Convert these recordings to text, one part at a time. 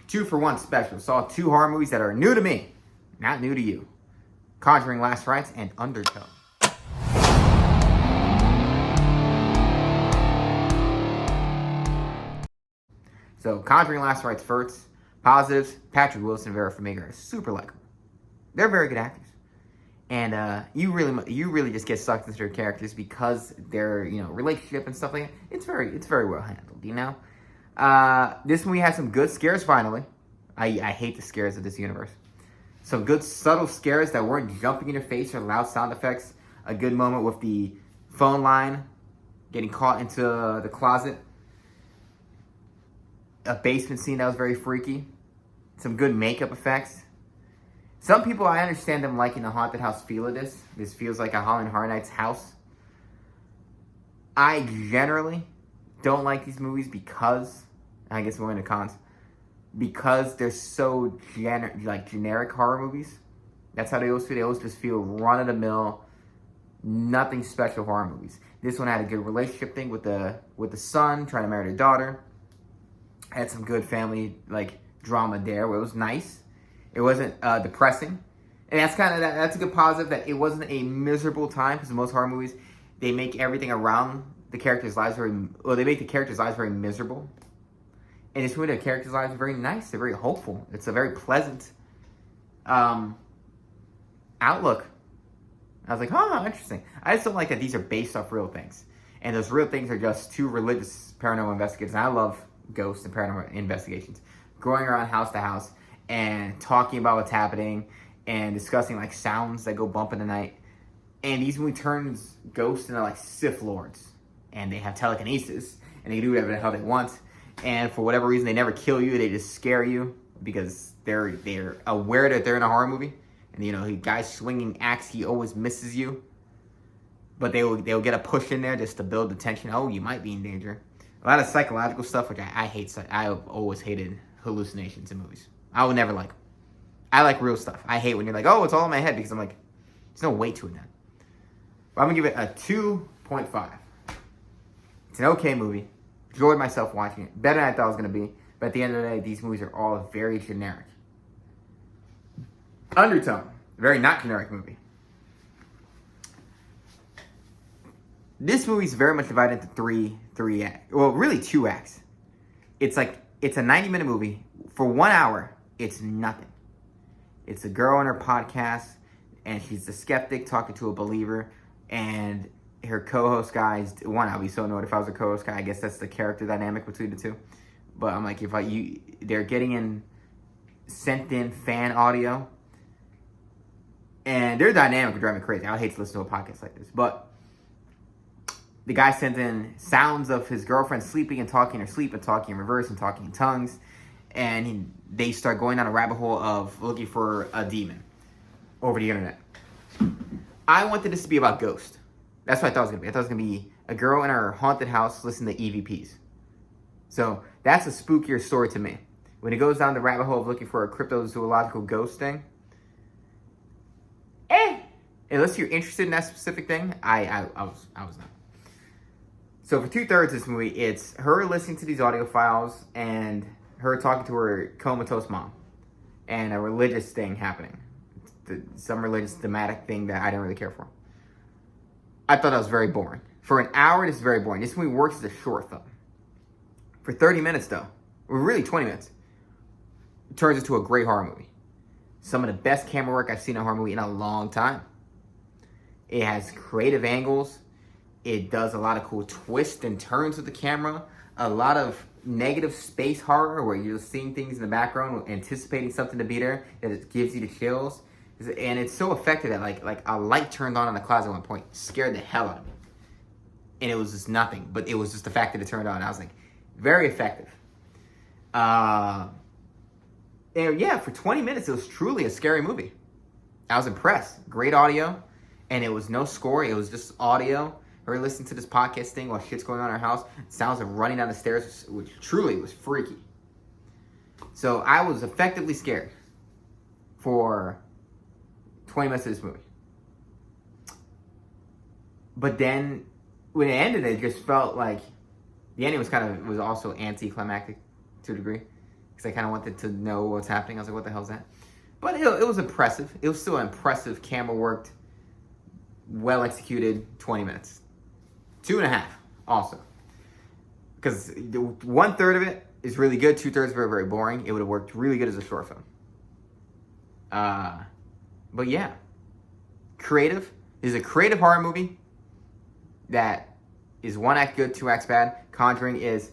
2-for-1 special. Saw 2 horror movies that are new to me, not new to you. Conjuring Last Rites and Undertone. So, Conjuring Last Rites first. Positives, Patrick Wilson and Vera Farmiga are super likable. They're very good actors. And you really just get sucked into their characters because their relationship and stuff like that. It's very well handled, This movie has some good scares finally. I hate the scares of this universe. Some good subtle scares that weren't jumping in your face or loud sound effects. A good moment with the phone line getting caught into the closet. A basement scene that was very freaky. Some good makeup effects. Some people, I understand them liking the haunted house feel of this. This feels like a Halloween Horror Nights house. I generally don't like these movies because, I guess we're into cons, because they're so generic horror movies. That's how they always feel. They always just feel run-of-the-mill, nothing special horror movies. This one had a good relationship thing with the son trying to marry the daughter. Had some good family drama there where it was nice. It wasn't depressing. And that's a good positive, that it wasn't a miserable time, because most horror movies, they make everything around the characters' lives they make the characters' lives very miserable. And this movie, the characters' lives are very nice. They're very hopeful. It's a very pleasant outlook. I was like, interesting. I just don't like that these are based off real things. And those real things are just 2 religious paranormal investigators. And I love ghosts and paranormal investigations. Going around house to house and talking about what's happening and discussing sounds that go bump in the night. And these movie turns ghosts into Sith lords. And they have telekinesis. And they do whatever the hell they want. And for whatever reason, they never kill you. They just scare you because they're aware that they're in a horror movie. And the guy swinging axe, he always misses you. But they'll get a push in there just to build the tension. Oh, you might be in danger. A lot of psychological stuff, which I hate. I've always hated hallucinations in movies. I would never like them. I like real stuff. I hate when you're like, oh, it's all in my head, because I'm like, there's no weight to it then. But I'm going to give it a 2.5. It's an okay movie. Enjoyed myself watching it. Better than I thought it was going to be. But at the end of the day, these movies are all very generic. Undertone. A very not generic movie. This movie is very much divided into three acts. Well, really 2 acts. It's a 90-minute movie. For 1 hour, it's nothing. It's a girl on her podcast, and she's a skeptic talking to a believer, and her co-host guy is one. I'd be so annoyed if I was a co-host guy. I guess that's the character dynamic between the two. But I'm like, they're getting in sent in fan audio, and their dynamic would drive me crazy. I would hate to listen to a podcast like this, but the guy sent in sounds of his girlfriend sleeping and talking, or sleep and talking in reverse and talking in tongues. And they start going down a rabbit hole of looking for a demon over the internet. I wanted this to be about ghosts. That's what I thought it was going to be. I thought it was going to be a girl in her haunted house listening to EVPs. So that's a spookier story to me. When it goes down the rabbit hole of looking for a cryptozoological ghost thing, unless you're interested in that specific thing, I was not. So for 2/3 of this movie, it's her listening to these audio files and her talking to her comatose mom, and a religious thing happening. Some religious thematic thing that I didn't really care for. I thought that was very boring. For an hour, this is very boring. This movie works as a short film. For 30 minutes, though, or really 20 minutes, it turns into a great horror movie. Some of the best camera work I've seen in a horror movie in a long time. It has creative angles. It does a lot of cool twists and turns with the camera. A lot of negative space horror where you're just seeing things in the background, anticipating something to be there, that it gives you the chills. And it's so effective that like a light turned on in the closet at one point scared the hell out of me. And it was just nothing, but it was just the fact that it turned on. I was like, very effective. And yeah, for 20 minutes, it was truly a scary movie. I was impressed. Great audio, and it was no score. It was just audio. Her listening to this podcast thing while shit's going on in her house. Sounds of running down the stairs, which truly was freaky. So I was effectively scared for 20 minutes of this movie. But then when it ended, it just felt like the ending was also anticlimactic to a degree. because I kind of wanted to know what's happening. I was like, what the hell is that? But it was impressive. It was still impressive, camera worked, well executed, 20 minutes. 2.5 also. Because 1/3 of it is really good, 2/3 very, very boring. It would have worked really good as a short film. But yeah. Creative. This is a creative horror movie that is 1 act good, 2 acts bad. Conjuring is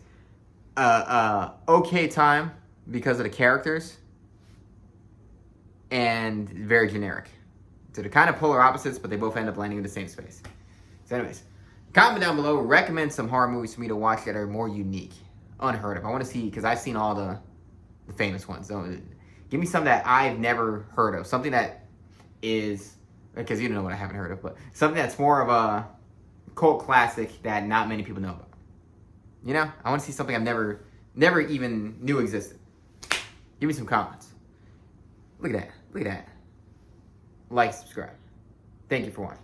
okay time because of the characters and very generic. So they're kind of polar opposites, but they both end up landing in the same space. So anyways, comment down below, recommend some horror movies for me to watch that are more unique, unheard of. I want to see, because I've seen all the famous ones. So give me some that I've never heard of. Something that is, because you don't know what I haven't heard of, but something that's more of a cult classic that not many people know about. You know, I want to see something I've never even knew existed. Give me some comments. Look at that. Look at that. Like, subscribe. Thank you for watching.